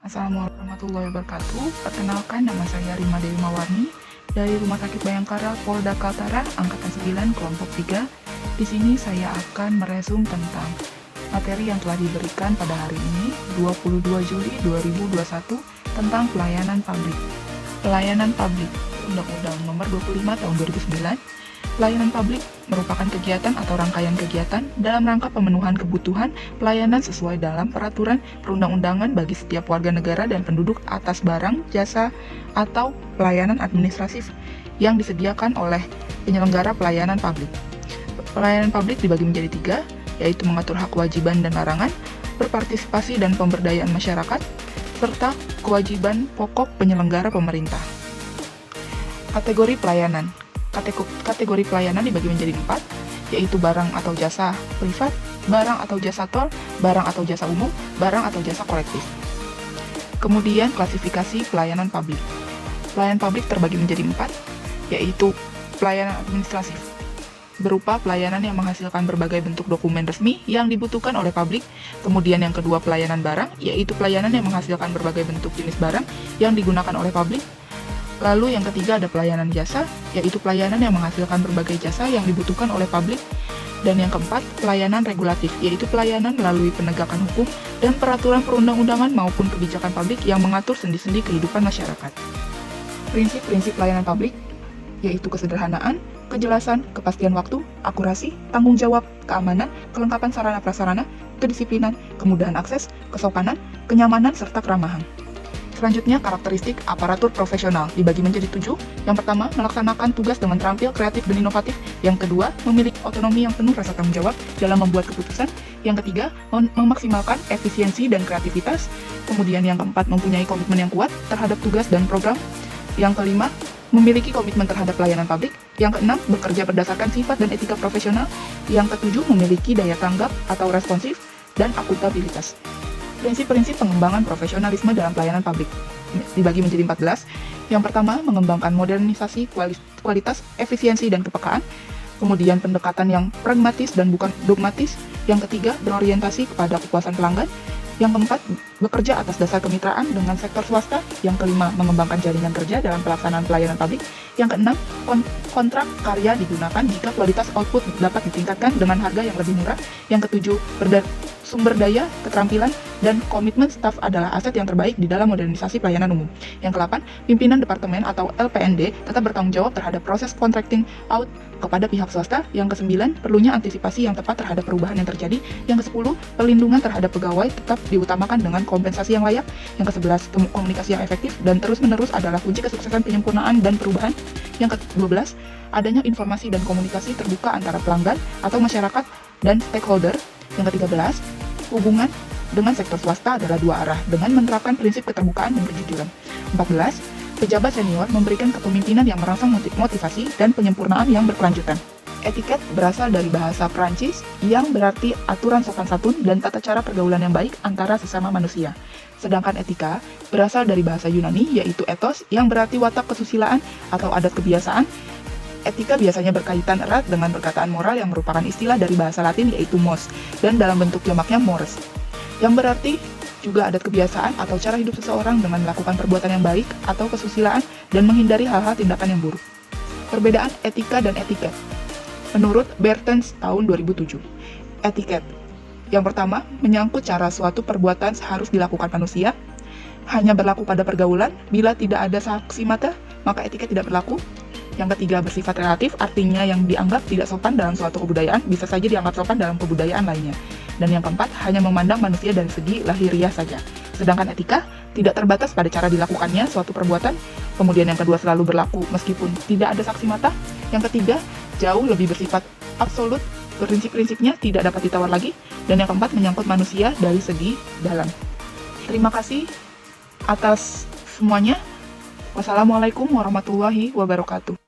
Assalamualaikum warahmatullahi wabarakatuh. Perkenalkan, nama saya Rima Dewi Mawarni dari Rumah Sakit Bayangkara Polda Kaltara, Angkatan 9, Kelompok 3. Di sini saya akan meresum tentang materi yang telah diberikan pada hari ini, 22 Juli 2021, tentang pelayanan publik. Pelayanan publik, Undang-Undang Nomor 25 Tahun 2009. Pelayanan publik merupakan kegiatan atau rangkaian kegiatan dalam rangka pemenuhan kebutuhan pelayanan sesuai dalam peraturan perundang-undangan bagi setiap warga negara dan penduduk atas barang, jasa, atau pelayanan administratif yang disediakan oleh penyelenggara pelayanan publik. Pelayanan publik dibagi menjadi 3, yaitu mengatur hak, kewajiban, dan larangan, berpartisipasi dan pemberdayaan masyarakat, serta kewajiban pokok penyelenggara pemerintah. Kategori pelayanan. Kategori pelayanan dibagi menjadi 4, yaitu barang atau jasa privat, barang atau jasa tol, barang atau jasa umum, barang atau jasa kolektif. Kemudian klasifikasi pelayanan publik. Pelayanan publik terbagi menjadi 4, yaitu pelayanan administratif, berupa pelayanan yang menghasilkan berbagai bentuk dokumen resmi yang dibutuhkan oleh publik. Kemudian yang kedua, pelayanan barang, yaitu pelayanan yang menghasilkan berbagai bentuk jenis barang yang digunakan oleh publik. Lalu yang ketiga ada pelayanan jasa, yaitu pelayanan yang menghasilkan berbagai jasa yang dibutuhkan oleh publik. Dan yang keempat, pelayanan regulatif, yaitu pelayanan melalui penegakan hukum dan peraturan perundang-undangan maupun kebijakan publik yang mengatur sendi-sendi kehidupan masyarakat. Prinsip-prinsip pelayanan publik, yaitu kesederhanaan, kejelasan, kepastian waktu, akurasi, tanggung jawab, keamanan, kelengkapan sarana prasarana, kedisiplinan, kemudahan akses, kesopanan, kenyamanan, serta keramahan. Selanjutnya, karakteristik aparatur profesional dibagi menjadi 7. Yang pertama, melaksanakan tugas dengan terampil, kreatif, dan inovatif. Yang kedua, memiliki otonomi yang penuh rasa tanggung jawab dalam membuat keputusan. Yang ketiga, memaksimalkan efisiensi dan kreativitas. Kemudian yang keempat, mempunyai komitmen yang kuat terhadap tugas dan program. Yang kelima, memiliki komitmen terhadap pelayanan publik. Yang keenam, bekerja berdasarkan sifat dan etika profesional. Yang ketujuh, memiliki daya tanggap atau responsif dan akuntabilitas. Prinsip-prinsip pengembangan profesionalisme dalam pelayanan publik dibagi menjadi 14. Yang pertama, mengembangkan modernisasi, kualitas, efisiensi, dan kepekaan. Kemudian pendekatan yang pragmatis dan bukan dogmatis. Yang ketiga, berorientasi kepada kepuasan pelanggan. Yang keempat, bekerja atas dasar kemitraan dengan sektor swasta. Yang kelima, mengembangkan jaringan kerja dalam pelaksanaan pelayanan publik. Yang keenam, kontrak karya digunakan jika kualitas output dapat ditingkatkan dengan harga yang lebih murah. Yang ketujuh, sumber daya, keterampilan, dan komitmen staf adalah aset yang terbaik di dalam modernisasi pelayanan umum. Yang ke-8, pimpinan departemen atau LPND tetap bertanggung jawab terhadap proses contracting out kepada pihak swasta. Yang ke-9, perlunya antisipasi yang tepat terhadap perubahan yang terjadi. Yang ke-10, perlindungan terhadap pegawai tetap diutamakan dengan kompensasi yang layak. Yang ke-11, komunikasi yang efektif dan terus-menerus adalah kunci kesuksesan penyempurnaan dan perubahan. Yang ke-12, adanya informasi dan komunikasi terbuka antara pelanggan atau masyarakat dan stakeholder. Yang ke-13, hubungan dengan sektor swasta adalah dua arah dengan menerapkan prinsip keterbukaan dan kejujuran. 14, pejabat senior memberikan kepemimpinan yang merangsang motivasi dan penyempurnaan yang berkelanjutan. Etiket berasal dari bahasa Prancis yang berarti aturan sopan santun dan tata cara pergaulan yang baik antara sesama manusia. Sedangkan etika berasal dari bahasa Yunani yaitu ethos yang berarti watak kesusilaan atau adat kebiasaan. Etika biasanya berkaitan erat dengan perkataan moral yang merupakan istilah dari bahasa Latin yaitu mos, dan dalam bentuk jamaknya mores, yang berarti juga adat kebiasaan atau cara hidup seseorang dengan melakukan perbuatan yang baik atau kesusilaan dan menghindari hal-hal tindakan yang buruk. Perbedaan etika dan etiket. Menurut Bertens tahun 2007, etiket yang pertama menyangkut cara suatu perbuatan harus dilakukan manusia, hanya berlaku pada pergaulan. Bila tidak ada saksi mata, maka etiket tidak berlaku. Yang ketiga, bersifat relatif, artinya yang dianggap tidak sopan dalam suatu kebudayaan bisa saja dianggap sopan dalam kebudayaan lainnya. Dan yang keempat, hanya memandang manusia dari segi lahiriah saja. Sedangkan etika tidak terbatas pada cara dilakukannya suatu perbuatan. Kemudian yang kedua, selalu berlaku meskipun tidak ada saksi mata. Yang ketiga, jauh lebih bersifat absolut, prinsip-prinsipnya tidak dapat ditawar lagi. Dan yang keempat, menyangkut manusia dari segi dalam. Terima kasih atas semuanya. Wassalamualaikum warahmatullahi wabarakatuh.